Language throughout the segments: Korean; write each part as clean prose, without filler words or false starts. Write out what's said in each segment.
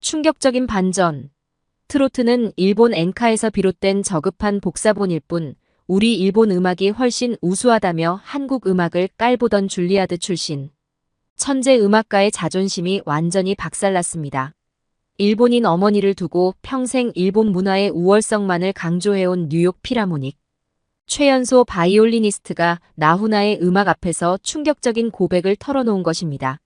충격적인 반전. 트로트는 일본 엔카에서 비롯된 저급한 복사본일 뿐 우리 일본 음악이 훨씬 우수하다며 한국 음악을 깔보던 줄리아드 출신 천재 음악가의 자존심이 완전히 박살났습니다. 일본인 어머니를 두고 평생 일본 문화의 우월성만을 강조해온 뉴욕 필하모닉. 최연소 바이올리니스트가 나훈아의 음악 앞에서 충격적인 고백을 털어놓은 것입니다.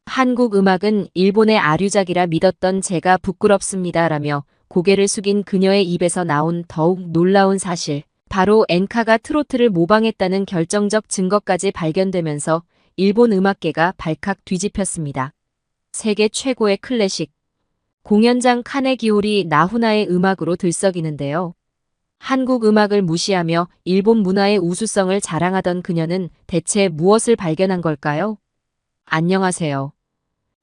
한국 음악은 일본의 아류작이라 믿었던 제가 부끄럽습니다라며 고개를 숙인 그녀의 입에서 나온 더욱 놀라운 사실. 바로 엔카가 트로트를 모방했다는 결정적 증거까지 발견되면서 일본 음악계가 발칵 뒤집혔습니다. 세계 최고의 클래식. 공연장 카네기홀이 나훈아의 음악으로 들썩이는데요. 한국 음악을 무시하며 일본 문화의 우수성을 자랑하던 그녀는 대체 무엇을 발견한 걸까요? 안녕하세요.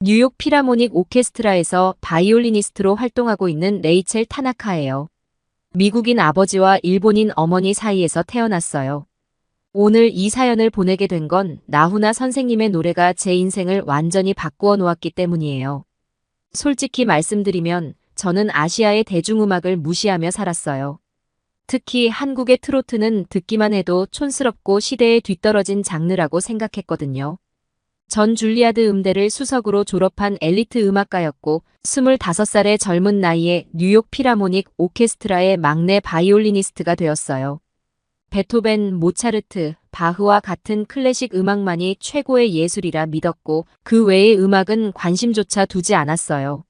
뉴욕 필하모닉 오케스트라에서 바이올리니스트로 활동하고 있는 레이첼 타나카예요. 미국인 아버지와 일본인 어머니 사이에서 태어났어요. 오늘 이 사연을 보내게 된 건 나훈아 선생님의 노래가 제 인생을 완전히 바꾸어 놓았기 때문이에요. 솔직히 말씀드리면 저는 아시아의 대중음악을 무시하며 살았어요. 특히 한국의 트로트는 듣기만 해도 촌스럽고 시대에 뒤떨어진 장르라고 생각했거든요. 전 줄리아드 음대를 수석으로 졸업한 엘리트 음악가였고 25살의 젊은 나이에 뉴욕 필하모닉 오케스트라의 막내 바이올리니스트가 되었어요. 베토벤, 모차르트, 바흐와 같은 클래식 음악만이 최고의 예술이라 믿었고 그 외의 음악은 관심조차 두지 않았어요.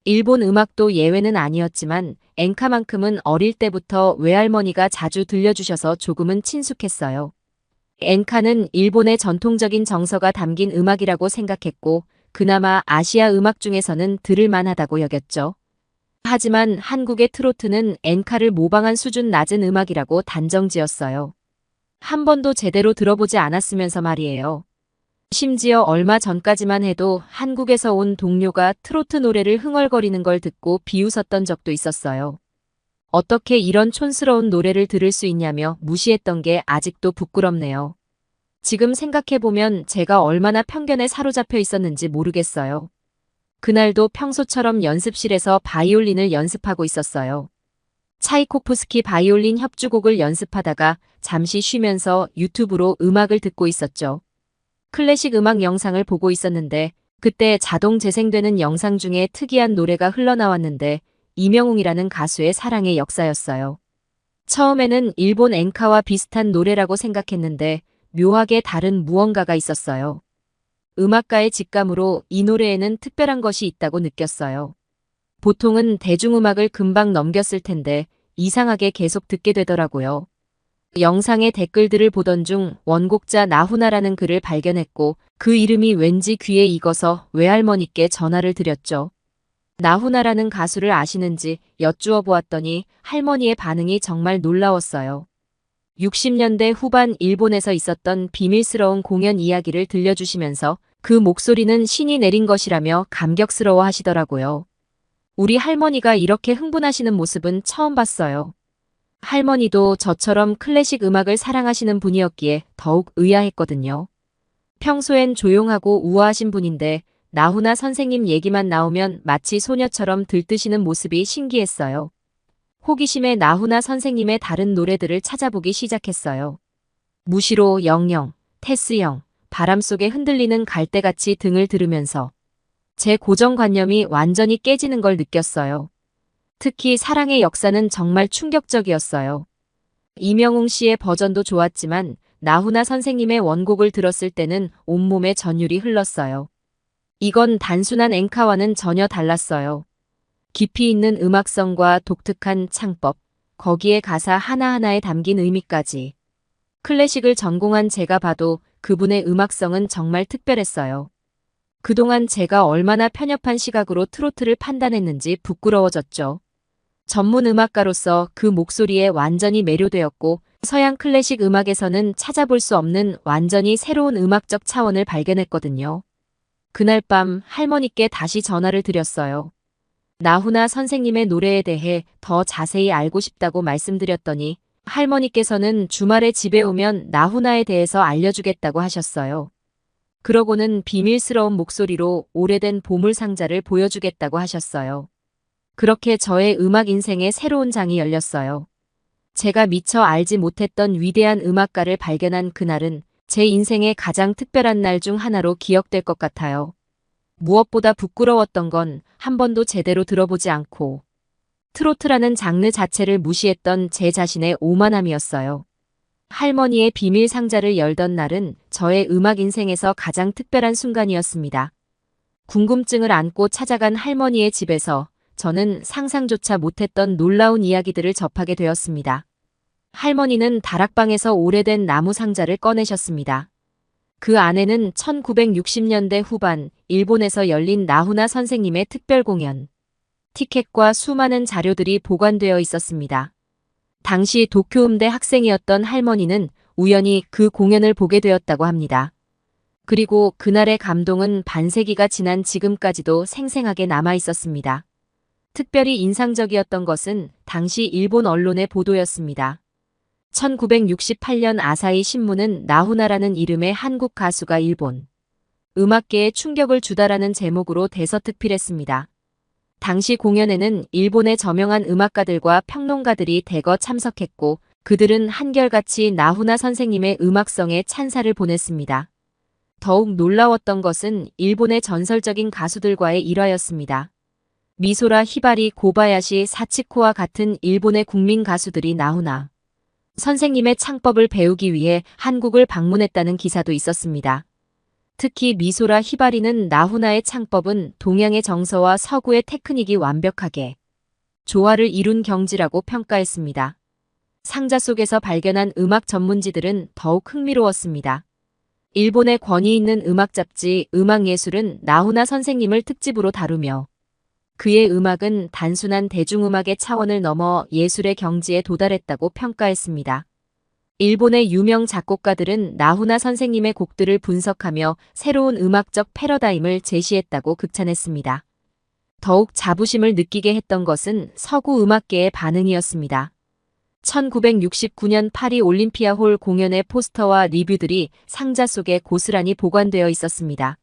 일본 음악도 예외는 아니었지만 엔카만큼은 어릴 때부터 외할머니가 자주 들려주셔서 조금은 친숙했어요. 엔카는 일본의 전통적인 정서가 담긴 음악이라고 생각했고 그나마 아시아 음악 중에서는 들을 만하다고 여겼죠. 하지만 한국의 트로트는 엔카를 모방한 수준 낮은 음악이라고 단정지었어요. 한 번도 제대로 들어보지 않았으면서 말이에요. 심지어 얼마 전까지만 해도 한국에서 온 동료가 트로트 노래를 흥얼거리는 걸 듣고 비웃었던 적도 있었어요. 어떻게 이런 촌스러운 노래를 들을 수 있냐며 무시했던 게 아직도 부끄럽네요. 지금 생각해보면 제가 얼마나 편견에 사로잡혀 있었는지 모르겠어요. 그날도 평소처럼 연습실에서 바이올린을 연습하고 있었어요. 차이코프스키 바이올린 협주곡을 연습하다가 잠시 쉬면서 유튜브로 음악을 듣고 있었죠. 클래식 음악 영상을 보고 있었는데 그때 자동 재생되는 영상 중에 특이한 노래가 흘러나왔는데 이명웅이라는 가수의 사랑의 역사였어요. 처음에는 일본 엔카와 비슷한 노래라고 생각했는데 묘하게 다른 무언가가 있었어요. 음악가의 직감으로 이 노래에는 특별한 것이 있다고 느꼈어요. 보통은 대중음악을 금방 넘겼을 텐데 이상하게 계속 듣게 되더라고요. 영상의 댓글들을 보던 중 원곡자 나훈아라는 글을 발견했고 그 이름이 왠지 귀에 익어서 외할머니께 전화를 드렸죠. 나훈아라는 가수를 아시는지 여쭈어 보았더니 할머니의 반응이 정말 놀라웠어요. 60년대 후반 일본에서 있었던 비밀스러운 공연 이야기를 들려주시면서 그 목소리는 신이 내린 것이라며 감격스러워 하시더라고요. 우리 할머니가 이렇게 흥분하시는 모습은 처음 봤어요. 할머니도 저처럼 클래식 음악을 사랑하시는 분이었기에 더욱 의아했거든요. 평소엔 조용하고 우아하신 분인데 나훈아 선생님 얘기만 나오면 마치 소녀처럼 들뜨시는 모습이 신기했어요. 호기심에 나훈아 선생님의 다른 노래들을 찾아보기 시작했어요. 무시로 영영, 테스영, 바람 속에 흔들리는 갈대같이 등을 들으면서 제 고정관념이 완전히 깨지는 걸 느꼈어요. 특히 사랑의 역사는 정말 충격적이었어요. 이명웅 씨의 버전도 좋았지만 나훈아 선생님의 원곡을 들었을 때는 온몸에 전율이 흘렀어요. 이건 단순한 엔카와는 전혀 달랐어요. 깊이 있는 음악성과 독특한 창법, 거기에 가사 하나하나에 담긴 의미까지. 클래식을 전공한 제가 봐도 그분의 음악성은 정말 특별했어요. 그동안 제가 얼마나 편협한 시각으로 트로트를 판단했는지 부끄러워졌죠. 전문 음악가로서 그 목소리에 완전히 매료되었고 서양 클래식 음악에서는 찾아볼 수 없는 완전히 새로운 음악적 차원을 발견했거든요. 그날 밤 할머니께 다시 전화를 드렸어요. 나훈아 선생님의 노래에 대해 더 자세히 알고 싶다고 말씀드렸더니 할머니께서는 주말에 집에 오면 나훈아에 대해서 알려주겠다고 하셨어요. 그러고는 비밀스러운 목소리로 오래된 보물 상자를 보여주겠다고 하셨어요. 그렇게 저의 음악 인생의 새로운 장이 열렸어요. 제가 미처 알지 못했던 위대한 음악가를 발견한 그날은 제 인생의 가장 특별한 날 중 하나로 기억될 것 같아요. 무엇보다 부끄러웠던 건 한 번도 제대로 들어보지 않고 트로트라는 장르 자체를 무시했던 제 자신의 오만함이었어요. 할머니의 비밀 상자를 열던 날은 저의 음악 인생에서 가장 특별한 순간이었습니다. 궁금증을 안고 찾아간 할머니의 집에서 저는 상상조차 못했던 놀라운 이야기들을 접하게 되었습니다. 할머니는 다락방에서 오래된 나무 상자를 꺼내셨습니다. 그 안에는 1960년대 후반 일본에서 열린 나훈아 선생님의 특별 공연, 티켓과 수많은 자료들이 보관되어 있었습니다. 당시 도쿄음대 학생이었던 할머니는 우연히 그 공연을 보게 되었다고 합니다. 그리고 그날의 감동은 반세기가 지난 지금까지도 생생하게 남아 있었습니다. 특별히 인상적이었던 것은 당시 일본 언론의 보도였습니다. 1968년 아사히 신문은 나훈아라는 이름의 한국 가수가 일본 음악계에 충격을 주다라는 제목으로 대서특필했습니다. 당시 공연에는 일본의 저명한 음악가들과 평론가들이 대거 참석했고 그들은 한결같이 나훈아 선생님의 음악성에 찬사를 보냈습니다. 더욱 놀라웠던 것은 일본의 전설적인 가수들과의 일화였습니다. 미소라 히바리 고바야시 사치코와 같은 일본의 국민 가수들이 나훈아 선생님의 창법을 배우기 위해 한국을 방문했다는 기사도 있었습니다. 특히 미소라 히바리는 나훈아의 창법은 동양의 정서와 서구의 테크닉이 완벽하게 조화를 이룬 경지라고 평가했습니다. 상자 속에서 발견한 음악 전문지들은 더욱 흥미로웠습니다. 일본의 권위 있는 음악 잡지 음악예술은 나훈아 선생님을 특집으로 다루며 그의 음악은 단순한 대중음악의 차원을 넘어 예술의 경지에 도달했다고 평가했습니다. 일본의 유명 작곡가들은 나훈아 선생님의 곡들을 분석하며 새로운 음악적 패러다임을 제시했다고 극찬했습니다. 더욱 자부심을 느끼게 했던 것은 서구 음악계의 반응이었습니다. 1969년 파리 올림피아홀 공연의 포스터와 리뷰들이 상자 속에 고스란히 보관되어 있었습니다.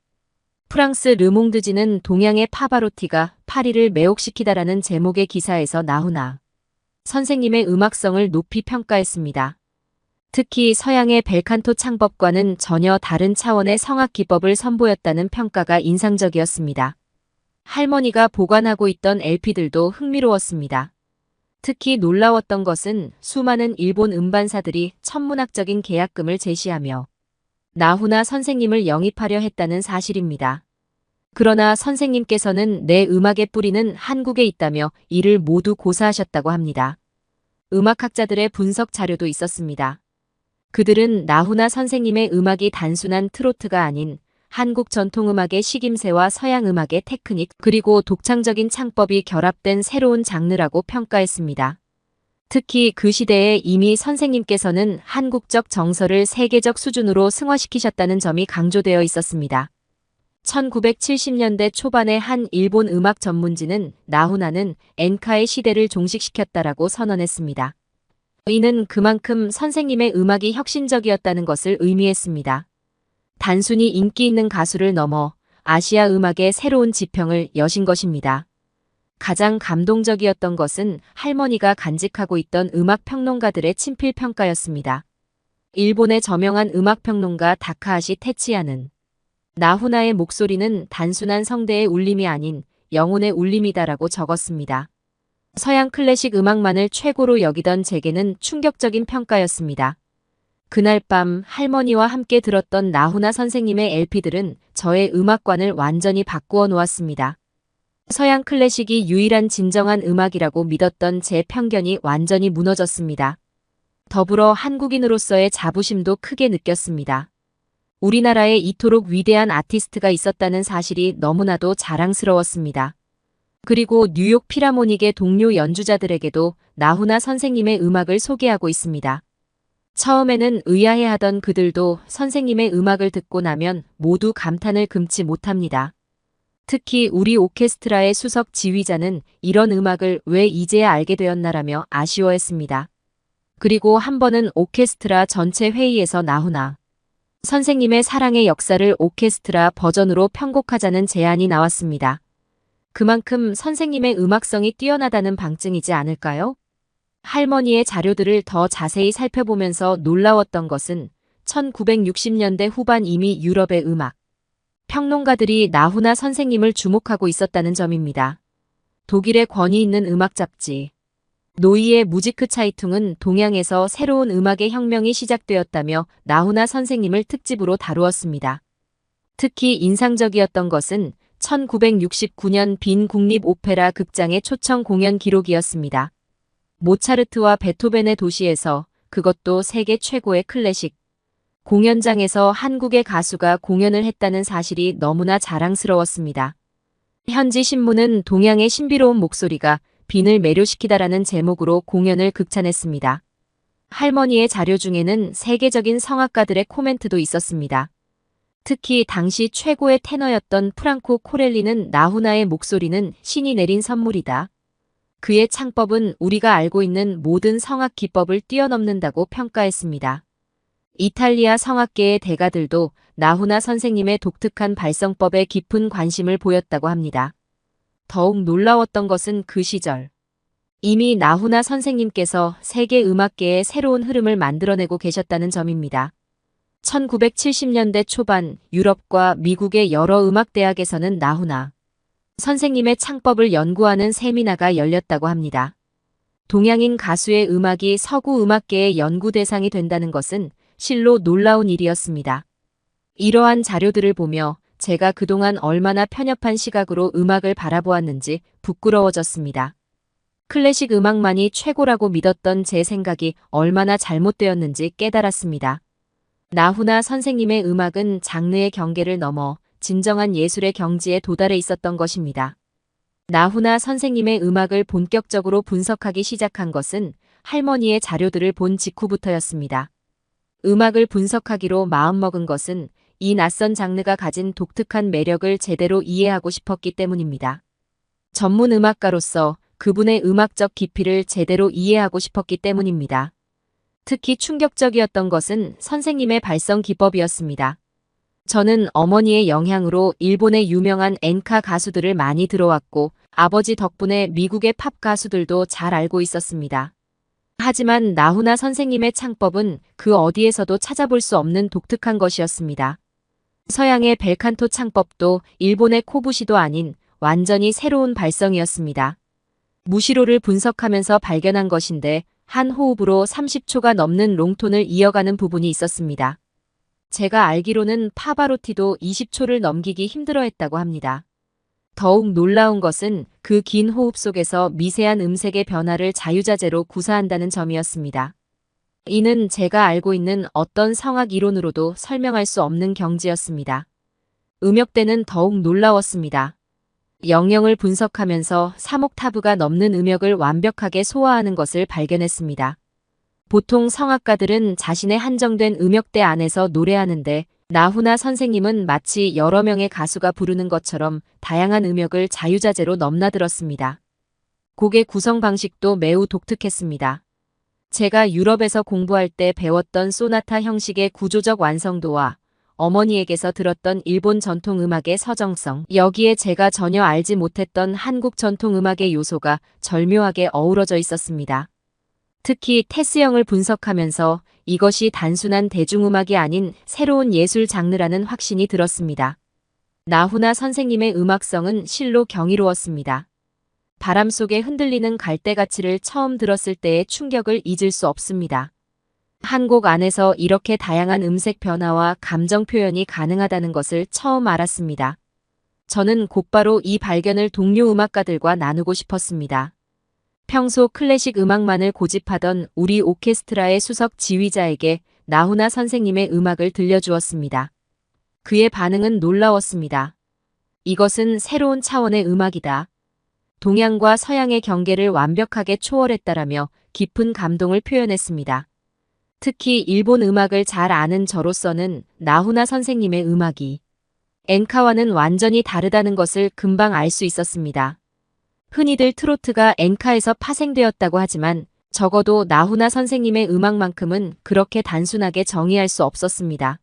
프랑스 르몽드지는 동양의 파바로티가 파리를 매혹시키다라는 제목의 기사에서 나훈아 선생님의 음악성을 높이 평가했습니다. 특히 서양의 벨칸토 창법과는 전혀 다른 차원의 성악 기법을 선보였다는 평가가 인상적이었습니다. 할머니가 보관하고 있던 LP들도 흥미로웠습니다. 특히 놀라웠던 것은 수많은 일본 음반사들이 천문학적인 계약금을 제시하며 나훈아 선생님을 영입하려 했다는 사실입니다. 그러나 선생님께서는 내 음악의 뿌리는 한국에 있다며 이를 모두 고사하셨다고 합니다. 음악학자들의 분석 자료도 있었습니다. 그들은 나훈아 선생님의 음악이 단순한 트로트가 아닌 한국 전통음악의 식임새와 서양 음악의 테크닉 그리고 독창적인 창법이 결합된 새로운 장르라고 평가했습니다. 특히 그 시대에 이미 선생님께서는 한국적 정서를 세계적 수준으로 승화시키셨다는 점이 강조되어 있었습니다. 1970년대 초반의 한 일본 음악 전문지는 나훈아는 엔카의 시대를 종식시켰다라고 선언했습니다. 이는 그만큼 선생님의 음악이 혁신적이었다는 것을 의미했습니다. 단순히 인기 있는 가수를 넘어 아시아 음악의 새로운 지평을 여신 것입니다. 가장 감동적이었던 것은 할머니가 간직하고 있던 음악 평론가들의 친필 평가였습니다. 일본의 저명한 음악 평론가 다카하시 테치야는 나훈아의 목소리는 단순한 성대의 울림이 아닌 영혼의 울림이다라고 적었습니다. 서양 클래식 음악만을 최고로 여기던 제게는 충격적인 평가였습니다. 그날 밤 할머니와 함께 들었던 나훈아 선생님의 LP들은 저의 음악관을 완전히 바꾸어 놓았습니다. 서양 클래식이 유일한 진정한 음악이라고 믿었던 제 편견이 완전히 무너졌습니다. 더불어 한국인으로서의 자부심도 크게 느꼈습니다. 우리나라에 이토록 위대한 아티스트가 있었다는 사실이 너무나도 자랑스러웠습니다. 그리고 뉴욕 필하모닉의 동료 연주자들에게도 나훈아 선생님의 음악을 소개하고 있습니다. 처음에는 의아해하던 그들도 선생님의 음악을 듣고 나면 모두 감탄을 금치 못합니다. 특히 우리 오케스트라의 수석 지휘자는 이런 음악을 왜 이제야 알게 되었나라며 아쉬워했습니다. 그리고 한 번은 오케스트라 전체 회의에서 나훈아 선생님의 사랑의 역사를 오케스트라 버전으로 편곡하자는 제안이 나왔습니다. 그만큼 선생님의 음악성이 뛰어나다는 방증이지 않을까요? 할머니의 자료들을 더 자세히 살펴보면서 놀라웠던 것은 1960년대 후반 이미 유럽의 음악 평론가들이 나훈아 선생님을 주목하고 있었다는 점입니다. 독일의 권위 있는 음악 잡지 노이의 무지크 차이퉁은 동양에서 새로운 음악의 혁명이 시작되었다며 나훈아 선생님을 특집으로 다루었습니다. 특히 인상적이었던 것은 1969년 빈 국립 오페라 극장의 초청 공연 기록이었습니다. 모차르트와 베토벤의 도시에서, 그것도 세계 최고의 클래식 공연장에서 한국의 가수가 공연을 했다는 사실이 너무나 자랑스러웠습니다. 현지 신문은 동양의 신비로운 목소리가 빈을 매료시키다라는 제목으로 공연을 극찬했습니다. 할머니의 자료 중에는 세계적인 성악가들의 코멘트도 있었습니다. 특히 당시 최고의 테너였던 프랑코 코렐리는 나훈아의 목소리는 신이 내린 선물이다. 그의 창법은 우리가 알고 있는 모든 성악 기법을 뛰어넘는다고 평가했습니다. 이탈리아 성악계의 대가들도 나훈아 선생님의 독특한 발성법에 깊은 관심을 보였다고 합니다. 더욱 놀라웠던 것은 그 시절 이미 나훈아 선생님께서 세계 음악계의 새로운 흐름을 만들어내고 계셨다는 점입니다. 1970년대 초반 유럽과 미국의 여러 음악대학에서는 나훈아 선생님의 창법을 연구하는 세미나가 열렸다고 합니다. 동양인 가수의 음악이 서구 음악계의 연구 대상이 된다는 것은 실로 놀라운 일이었습니다. 이러한 자료들을 보며 제가 그동안 얼마나 편협한 시각으로 음악을 바라보았는지 부끄러워졌습니다. 클래식 음악만이 최고라고 믿었던 제 생각이 얼마나 잘못되었는지 깨달았습니다. 나훈아 선생님의 음악은 장르의 경계를 넘어 진정한 예술의 경지에 도달해 있었던 것입니다. 나훈아 선생님의 음악을 본격적으로 분석하기 시작한 것은 할머니의 자료들을 본 직후부터였습니다. 음악을 분석하기로 마음먹은 것은 이 낯선 장르가 가진 독특한 매력을 제대로 이해하고 싶었기 때문입니다. 전문 음악가로서 그분의 음악적 깊이를 제대로 이해하고 싶었기 때문입니다. 특히 충격적이었던 것은 선생님의 발성 기법이었습니다. 저는 어머니의 영향으로 일본의 유명한 엔카 가수들을 많이 들어왔고 아버지 덕분에 미국의 팝 가수들도 잘 알고 있었습니다. 하지만 나훈아 선생님의 창법은 그 어디에서도 찾아볼 수 없는 독특한 것이었습니다. 서양의 벨칸토 창법도 일본의 코부시도 아닌 완전히 새로운 발성이었습니다. 무시로를 분석하면서 발견한 것인데 한 호흡으로 30초가 넘는 롱톤을 이어가는 부분이 있었습니다. 제가 알기로는 파바로티도 20초를 넘기기 힘들어했다고 합니다. 더욱 놀라운 것은 그 긴 호흡 속에서 미세한 음색의 변화를 자유자재로 구사한다는 점이었습니다. 이는 제가 알고 있는 어떤 성악 이론으로도 설명할 수 없는 경지였습니다. 음역대는 더욱 놀라웠습니다. 영역을 분석하면서 3옥타브가 넘는 음역을 완벽하게 소화하는 것을 발견했습니다. 보통 성악가들은 자신의 한정된 음역대 안에서 노래하는데 나훈아 선생님은 마치 여러 명의 가수가 부르는 것처럼 다양한 음역을 자유자재로 넘나들었습니다. 곡의 구성 방식도 매우 독특했습니다. 제가 유럽에서 공부할 때 배웠던 소나타 형식의 구조적 완성도와 어머니에게서 들었던 일본 전통음악의 서정성, 여기에 제가 전혀 알지 못했던 한국 전통음악의 요소가 절묘하게 어우러져 있었습니다. 특히 테스형을 분석하면서 이것이 단순한 대중음악이 아닌 새로운 예술 장르라는 확신이 들었습니다. 나훈아 선생님의 음악성은 실로 경이로웠습니다. 바람 속에 흔들리는 갈대가치를 처음 들었을 때의 충격을 잊을 수 없습니다. 한 곡 안에서 이렇게 다양한 음색 변화와 감정 표현이 가능하다는 것을 처음 알았습니다. 저는 곧바로 이 발견을 동료 음악가들과 나누고 싶었습니다. 평소 클래식 음악만을 고집하던 우리 오케스트라의 수석 지휘자에게 나훈아 선생님의 음악을 들려주었습니다. 그의 반응은 놀라웠습니다. 이것은 새로운 차원의 음악이다. 동양과 서양의 경계를 완벽하게 초월했다라며 깊은 감동을 표현했습니다. 특히 일본 음악을 잘 아는 저로서는 나훈아 선생님의 음악이 엔카와는 완전히 다르다는 것을 금방 알 수 있었습니다. 흔히들 트로트가 엔카에서 파생되었다고 하지만 적어도 나훈아 선생님의 음악만큼은 그렇게 단순하게 정의할 수 없었습니다.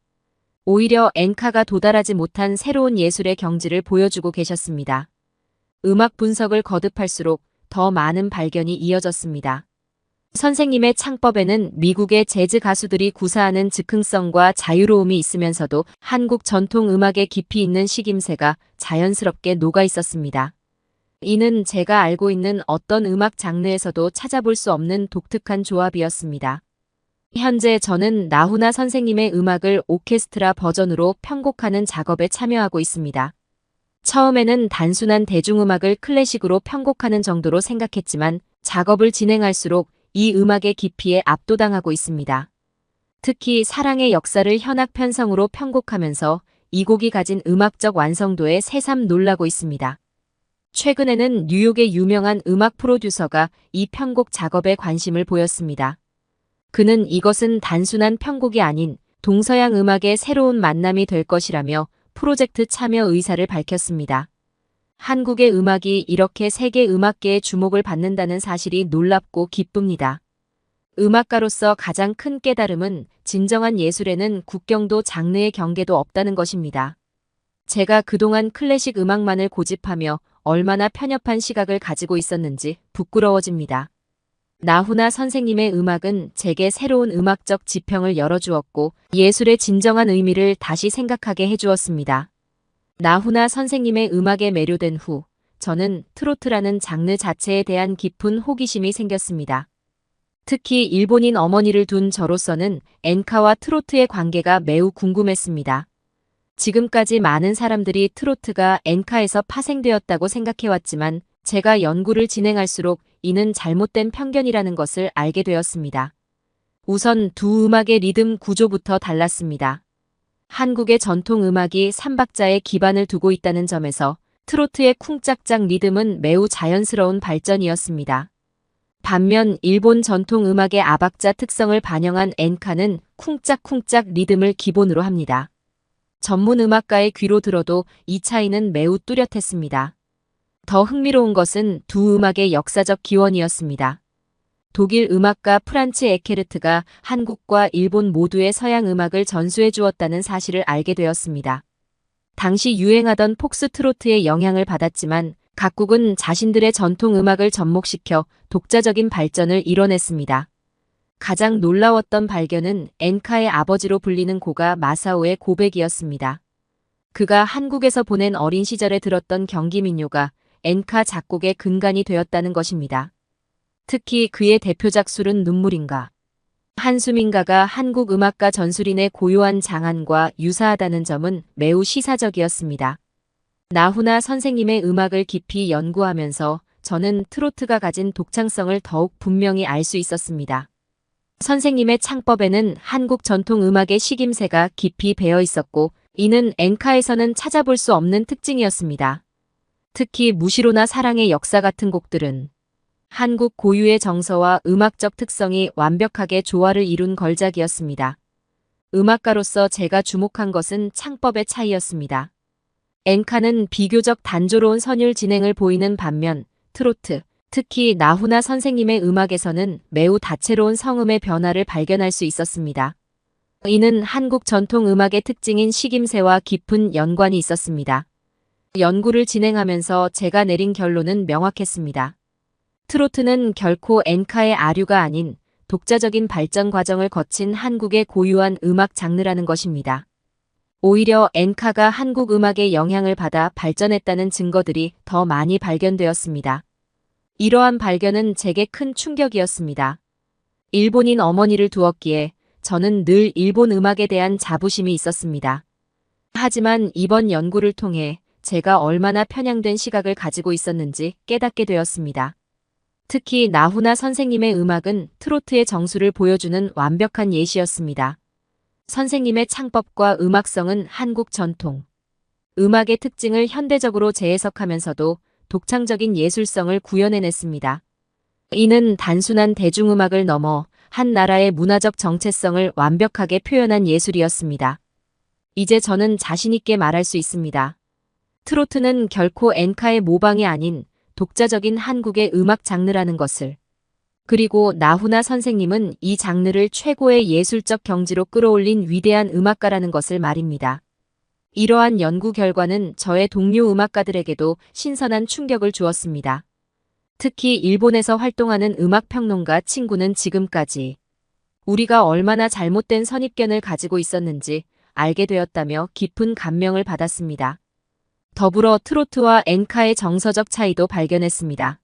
오히려 엔카가 도달하지 못한 새로운 예술의 경지를 보여주고 계셨습니다. 음악 분석을 거듭할수록 더 많은 발견이 이어졌습니다. 선생님의 창법에는 미국의 재즈 가수들이 구사하는 즉흥성과 자유로움이 있으면서도 한국 전통 음악에 깊이 있는 식임새가 자연스럽게 녹아 있었습니다. 이는 제가 알고 있는 어떤 음악 장르에서도 찾아볼 수 없는 독특한 조합이었습니다. 현재 저는 나훈아 선생님의 음악을 오케스트라 버전으로 편곡하는 작업에 참여하고 있습니다. 처음에는 단순한 대중음악을 클래식으로 편곡하는 정도로 생각했지만 작업을 진행할수록 이 음악의 깊이에 압도당하고 있습니다. 특히 사랑의 역사를 현악 편성으로 편곡하면서 이 곡이 가진 음악적 완성도에 새삼 놀라고 있습니다. 최근에는 뉴욕의 유명한 음악 프로듀서가 이 편곡 작업에 관심을 보였습니다. 그는 이것은 단순한 편곡이 아닌 동서양 음악의 새로운 만남이 될 것이라며 프로젝트 참여 의사를 밝혔습니다. 한국의 음악이 이렇게 세계 음악계의 주목을 받는다는 사실이 놀랍고 기쁩니다. 음악가로서 가장 큰 깨달음은 진정한 예술에는 국경도 장르의 경계도 없다는 것입니다. 제가 그동안 클래식 음악만을 고집하며 얼마나 편협한 시각을 가지고 있었는지 부끄러워집니다. 나훈아 선생님의 음악은 제게 새로운 음악적 지평을 열어주었고 예술의 진정한 의미를 다시 생각하게 해주었습니다. 나훈아 선생님의 음악에 매료된 후 저는 트로트라는 장르 자체에 대한 깊은 호기심이 생겼습니다. 특히 일본인 어머니를 둔 저로서는 엔카와 트로트의 관계가 매우 궁금했습니다. 지금까지 많은 사람들이 트로트가 엔카에서 파생되었다고 생각해왔지만 제가 연구를 진행할수록 이는 잘못된 편견이라는 것을 알게 되었습니다. 우선 두 음악의 리듬 구조부터 달랐습니다. 한국의 전통 음악이 3박자에 기반을 두고 있다는 점에서 트로트의 쿵짝짝 리듬은 매우 자연스러운 발전이었습니다. 반면 일본 전통 음악의 아박자 특성을 반영한 엔카는 쿵짝쿵짝 리듬을 기본으로 합니다. 전문 음악가의 귀로 들어도 이 차이는 매우 뚜렷했습니다. 더 흥미로운 것은 두 음악의 역사적 기원이었습니다. 독일 음악가 프란츠 에케르트가 한국과 일본 모두의 서양 음악을 전수해 주었다는 사실을 알게 되었습니다. 당시 유행하던 폭스트로트의 영향을 받았지만 각국은 자신들의 전통 음악을 접목시켜 독자적인 발전을 이뤄냈습니다. 가장 놀라웠던 발견은 엔카의 아버지로 불리는 고가 마사오의 고백이었습니다. 그가 한국에서 보낸 어린 시절에 들었던 경기민요가 엔카 작곡의 근간이 되었다는 것입니다. 특히 그의 대표작 술은 눈물인가. 한수민가가 한국 음악가 전술인의 고요한 장안과 유사하다는 점은 매우 시사적이었습니다. 나훈아 선생님의 음악을 깊이 연구하면서 저는 트로트가 가진 독창성을 더욱 분명히 알 수 있었습니다. 선생님의 창법에는 한국 전통 음악의 식임새가 깊이 배어 있었고 이는 엔카에서는 찾아볼 수 없는 특징이었습니다. 특히 무시로나 사랑의 역사 같은 곡들은 한국 고유의 정서와 음악적 특성이 완벽하게 조화를 이룬 걸작이었습니다. 음악가로서 제가 주목한 것은 창법의 차이였습니다. 엔카는 비교적 단조로운 선율 진행을 보이는 반면 트로트, 특히 나훈아 선생님의 음악에서는 매우 다채로운 성음의 변화를 발견할 수 있었습니다. 이는 한국 전통 음악의 특징인 식임새와 깊은 연관이 있었습니다. 연구를 진행하면서 제가 내린 결론은 명확했습니다. 트로트는 결코 엔카의 아류가 아닌 독자적인 발전 과정을 거친 한국의 고유한 음악 장르라는 것입니다. 오히려 엔카가 한국 음악의 영향을 받아 발전했다는 증거들이 더 많이 발견되었습니다. 이러한 발견은 제게 큰 충격이었습니다. 일본인 어머니를 두었기에 저는 늘 일본 음악에 대한 자부심이 있었습니다. 하지만 이번 연구를 통해 제가 얼마나 편향된 시각을 가지고 있었는지 깨닫게 되었습니다. 특히 나훈아 선생님의 음악은 트로트의 정수를 보여주는 완벽한 예시였습니다. 선생님의 창법과 음악성은 한국 전통 음악의 특징을 현대적으로 재해석하면서도 독창적인 예술성을 구현해냈습니다. 이는 단순한 대중음악을 넘어 한 나라의 문화적 정체성을 완벽하게 표현한 예술이었습니다. 이제 저는 자신있게 말할 수 있습니다. 트로트는 결코 엔카의 모방이 아닌 독자적인 한국의 음악 장르라는 것을. 그리고 나훈아 선생님은 이 장르를 최고의 예술적 경지로 끌어올린 위대한 음악가라는 것을 말입니다. 이러한 연구 결과는 저의 동료 음악가들에게도 신선한 충격을 주었습니다. 특히 일본에서 활동하는 음악평론가 친구는 지금까지 우리가 얼마나 잘못된 선입견을 가지고 있었는지 알게 되었다며 깊은 감명을 받았습니다. 더불어 트로트와 엔카의 정서적 차이도 발견했습니다.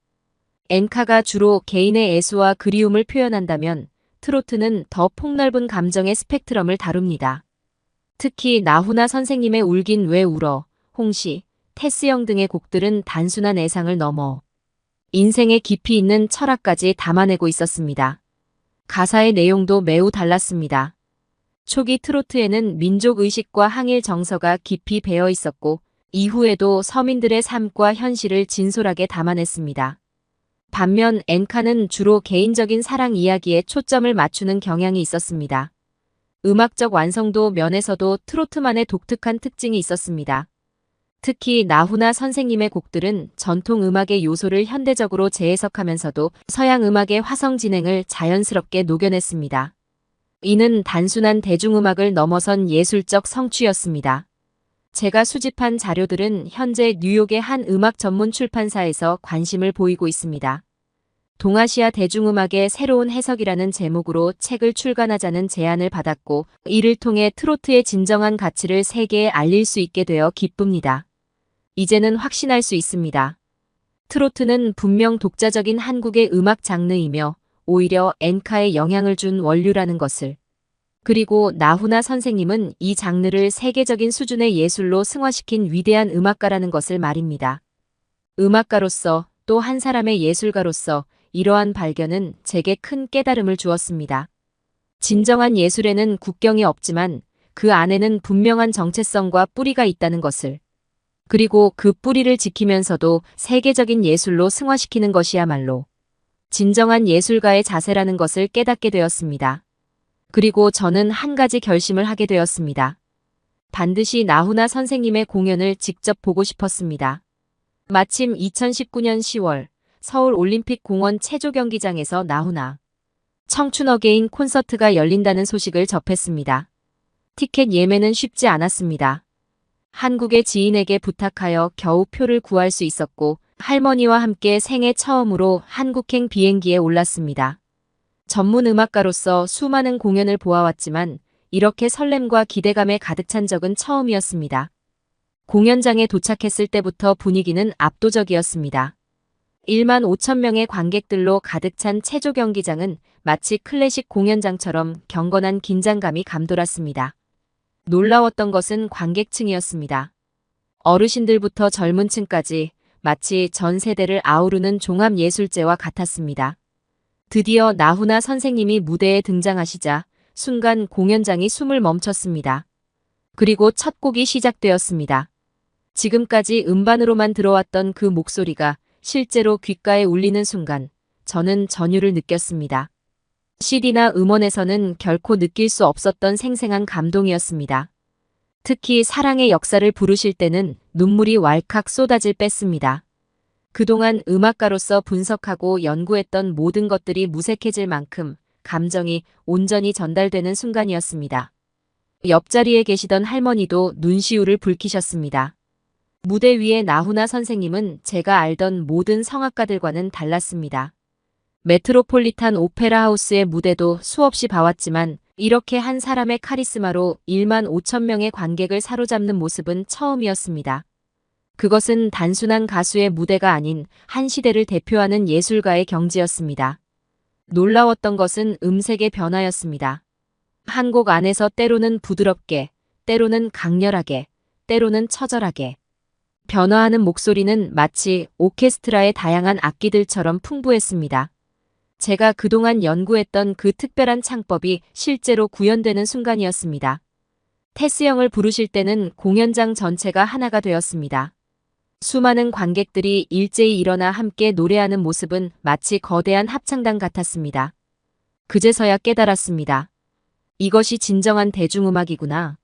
엔카가 주로 개인의 애수와 그리움을 표현한다면 트로트는 더 폭넓은 감정의 스펙트럼을 다룹니다. 특히 나훈아 선생님의 울긴 왜 울어, 홍시, 테스형 등의 곡들은 단순한 애상을 넘어 인생에 깊이 있는 철학까지 담아내고 있었습니다. 가사의 내용도 매우 달랐습니다. 초기 트로트에는 민족의식과 항일 정서가 깊이 배어 있었고 이후에도 서민들의 삶과 현실을 진솔하게 담아냈습니다. 반면 엔카는 주로 개인적인 사랑 이야기에 초점을 맞추는 경향이 있었습니다. 음악적 완성도 면에서도 트로트만의 독특한 특징이 있었습니다. 특히 나훈아 선생님의 곡들은 전통 음악의 요소를 현대적으로 재해석하면서도 서양 음악의 화성 진행을 자연스럽게 녹여냈습니다. 이는 단순한 대중음악을 넘어선 예술적 성취였습니다. 제가 수집한 자료들은 현재 뉴욕의 한 음악 전문 출판사에서 관심을 보이고 있습니다. 동아시아 대중음악의 새로운 해석이라는 제목으로 책을 출간하자는 제안을 받았고 이를 통해 트로트의 진정한 가치를 세계에 알릴 수 있게 되어 기쁩니다. 이제는 확신할 수 있습니다. 트로트는 분명 독자적인 한국의 음악 장르이며 오히려 엔카에 영향을 준 원류라는 것을. 그리고 나훈아 선생님은 이 장르를 세계적인 수준의 예술로 승화시킨 위대한 음악가라는 것을 말입니다. 음악가로서 또 한 사람의 예술가로서 이러한 발견은 제게 큰 깨달음을 주었습니다. 진정한 예술에는 국경이 없지만 그 안에는 분명한 정체성과 뿌리가 있다는 것을. 그리고 그 뿌리를 지키면서도 세계적인 예술로 승화시키는 것이야말로 진정한 예술가의 자세라는 것을 깨닫게 되었습니다. 그리고 저는 한 가지 결심을 하게 되었습니다. 반드시 나훈아 선생님의 공연을 직접 보고 싶었습니다. 마침 2019년 10월 서울 올림픽공원 체조경기장에서 나훈아 청춘 어게인 콘서트가 열린다는 소식을 접했습니다. 티켓 예매는 쉽지 않았습니다. 한국의 지인에게 부탁하여 겨우 표를 구할 수 있었고 할머니와 함께 생애 처음으로 한국행 비행기에 올랐습니다. 전문 음악가로서 수많은 공연을 보아왔지만 이렇게 설렘과 기대감에 가득 찬 적은 처음이었습니다. 공연장에 도착했을 때부터 분위기는 압도적이었습니다. 1만 5천 명의 관객들로 가득 찬 체조 경기장은 마치 클래식 공연장처럼 경건한 긴장감이 감돌았습니다. 놀라웠던 것은 관객층이었습니다. 어르신들부터 젊은 층까지 마치 전 세대를 아우르는 종합예술제와 같았습니다. 드디어 나훈아 선생님이 무대에 등장하시자 순간 공연장이 숨을 멈췄습니다. 그리고 첫 곡이 시작되었습니다. 지금까지 음반으로만 들어왔던 그 목소리가 실제로 귓가에 울리는 순간 저는 전율을 느꼈습니다. CD나 음원에서는 결코 느낄 수 없었던 생생한 감동이었습니다. 특히 사랑의 역사를 부르실 때는 눈물이 왈칵 쏟아질 뺐습니다. 그동안 음악가로서 분석하고 연구했던 모든 것들이 무색해질 만큼 감정이 온전히 전달되는 순간이었습니다. 옆자리에 계시던 할머니도 눈시울을 붉히셨습니다. 무대 위의 나훈아 선생님은 제가 알던 모든 성악가들과는 달랐습니다. 메트로폴리탄 오페라 하우스의 무대도 수없이 봐왔지만 이렇게 한 사람의 카리스마로 1만 5천 명의 관객을 사로잡는 모습은 처음이었습니다. 그것은 단순한 가수의 무대가 아닌 한 시대를 대표하는 예술가의 경지였습니다. 놀라웠던 것은 음색의 변화였습니다. 한 곡 안에서 때로는 부드럽게, 때로는 강렬하게, 때로는 처절하게 변화하는 목소리는 마치 오케스트라의 다양한 악기들처럼 풍부했습니다. 제가 그동안 연구했던 그 특별한 창법이 실제로 구현되는 순간이었습니다. 테스형을 부르실 때는 공연장 전체가 하나가 되었습니다. 수많은 관객들이 일제히 일어나 함께 노래하는 모습은 마치 거대한 합창단 같았습니다. 그제서야 깨달았습니다. 이것이 진정한 대중음악이구나.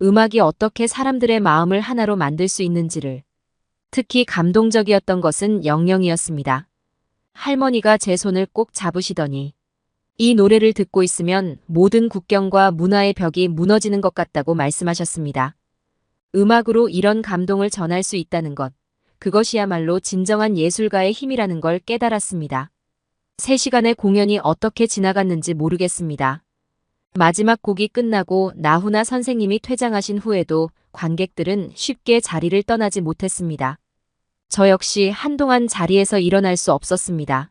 음악이 어떻게 사람들의 마음을 하나로 만들 수 있는지를. 특히 감동적이었던 것은 영영이었습니다. 할머니가 제 손을 꼭 잡으시더니 이 노래를 듣고 있으면 모든 국경과 문화의 벽이 무너지는 것 같다고 말씀하셨습니다. 음악으로 이런 감동을 전할 수 있다는 것, 그것이야말로 진정한 예술가의 힘이라는 걸 깨달았습니다. 3시간의 공연이 어떻게 지나갔는지 모르겠습니다. 마지막 곡이 끝나고 나훈아 선생님이 퇴장하신 후에도 관객들은 쉽게 자리를 떠나지 못했습니다. 저 역시 한동안 자리에서 일어날 수 없었습니다.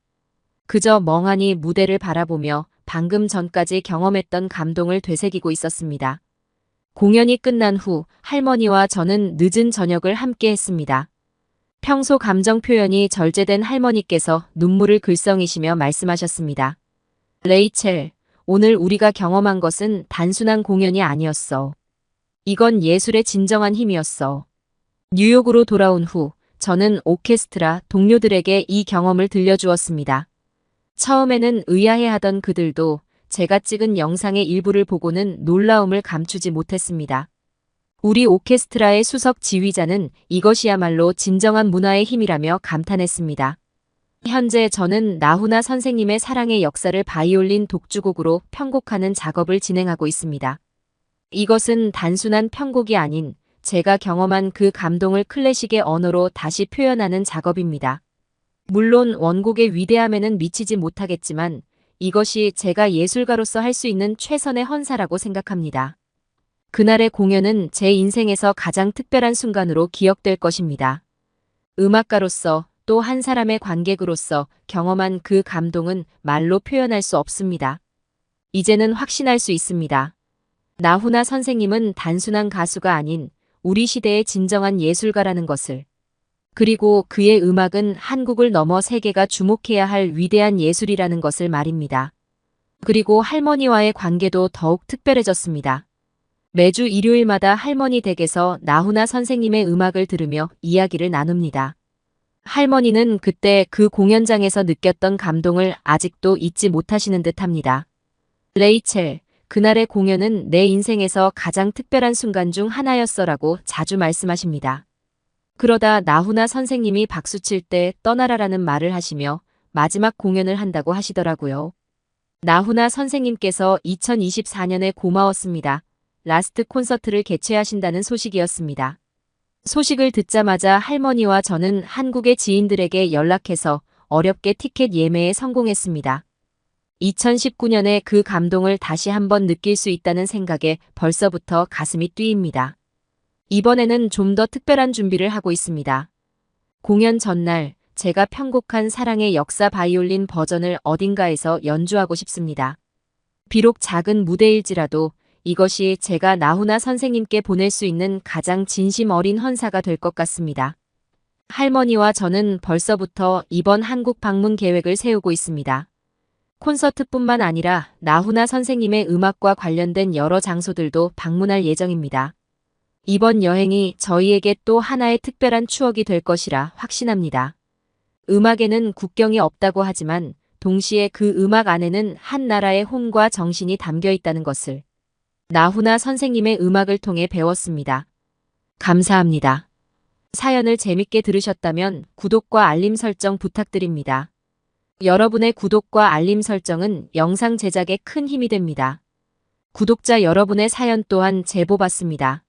그저 멍하니 무대를 바라보며 방금 전까지 경험했던 감동을 되새기고 있었습니다. 공연이 끝난 후 할머니와 저는 늦은 저녁을 함께 했습니다. 평소 감정 표현이 절제된 할머니께서 눈물을 글썽이시며 말씀하셨습니다. 레이첼, 오늘 우리가 경험한 것은 단순한 공연이 아니었어. 이건 예술의 진정한 힘이었어. 뉴욕으로 돌아온 후 저는 오케스트라 동료들에게 이 경험을 들려주었습니다. 처음에는 의아해하던 그들도 제가 찍은 영상의 일부를 보고는 놀라움을 감추지 못했습니다. 우리 오케스트라의 수석 지휘자는 이것이야말로 진정한 문화의 힘이라며 감탄했습니다. 현재 저는 나훈아 선생님의 사랑의 역사를 바이올린 독주곡으로 편곡하는 작업을 진행하고 있습니다. 이것은 단순한 편곡이 아닌 제가 경험한 그 감동을 클래식의 언어로 다시 표현하는 작업입니다. 물론 원곡의 위대함에는 미치지 못하겠지만 이것이 제가 예술가로서 할 수 있는 최선의 헌사라고 생각합니다. 그날의 공연은 제 인생에서 가장 특별한 순간으로 기억될 것입니다. 음악가로서 또 한 사람의 관객으로서 경험한 그 감동은 말로 표현할 수 없습니다. 이제는 확신할 수 있습니다. 나훈아 선생님은 단순한 가수가 아닌 우리 시대의 진정한 예술가라는 것을. 그리고 그의 음악은 한국을 넘어 세계가 주목해야 할 위대한 예술이라는 것을 말입니다. 그리고 할머니와의 관계도 더욱 특별해졌습니다. 매주 일요일마다 할머니 댁에서 나훈아 선생님의 음악을 들으며 이야기를 나눕니다. 할머니는 그때 그 공연장에서 느꼈던 감동을 아직도 잊지 못하시는 듯합니다. 레이첼, 그날의 공연은 내 인생에서 가장 특별한 순간 중 하나였어라고 자주 말씀하십니다. 그러다 나훈아 선생님이 박수칠 때 떠나라라는 말을 하시며 마지막 공연을 한다고 하시더라고요. 나훈아 선생님께서 2024년에 고마웠습니다. 라스트 콘서트를 개최하신다는 소식이었습니다. 소식을 듣자마자 할머니와 저는 한국의 지인들에게 연락해서 어렵게 티켓 예매에 성공했습니다. 2019년에 그 감동을 다시 한번 느낄 수 있다는 생각에 벌써부터 가슴이 뛰입니다. 이번에는 좀 더 특별한 준비를 하고 있습니다. 공연 전날 제가 편곡한 사랑의 역사 바이올린 버전을 어딘가에서 연주하고 싶습니다. 비록 작은 무대일지라도 이것이 제가 나훈아 선생님께 보낼 수 있는 가장 진심 어린 헌사가 될 것 같습니다. 할머니와 저는 벌써부터 이번 한국 방문 계획을 세우고 있습니다. 콘서트뿐만 아니라 나훈아 선생님의 음악과 관련된 여러 장소들도 방문할 예정입니다. 이번 여행이 저희에게 또 하나의 특별한 추억이 될 것이라 확신합니다. 음악에는 국경이 없다고 하지만 동시에 그 음악 안에는 한 나라의 혼과 정신이 담겨 있다는 것을 나훈아 선생님의 음악을 통해 배웠습니다. 감사합니다. 사연을 재밌게 들으셨다면 구독과 알림 설정 부탁드립니다. 여러분의 구독과 알림 설정은 영상 제작에 큰 힘이 됩니다. 구독자 여러분의 사연 또한 제보 받습니다.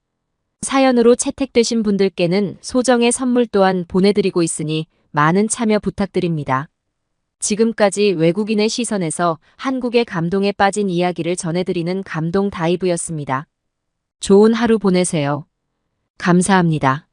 사연으로 채택되신 분들께는 소정의 선물 또한 보내드리고 있으니 많은 참여 부탁드립니다. 지금까지 외국인의 시선에서 한국의 감동에 빠진 이야기를 전해드리는 감동 다이브였습니다. 좋은 하루 보내세요. 감사합니다.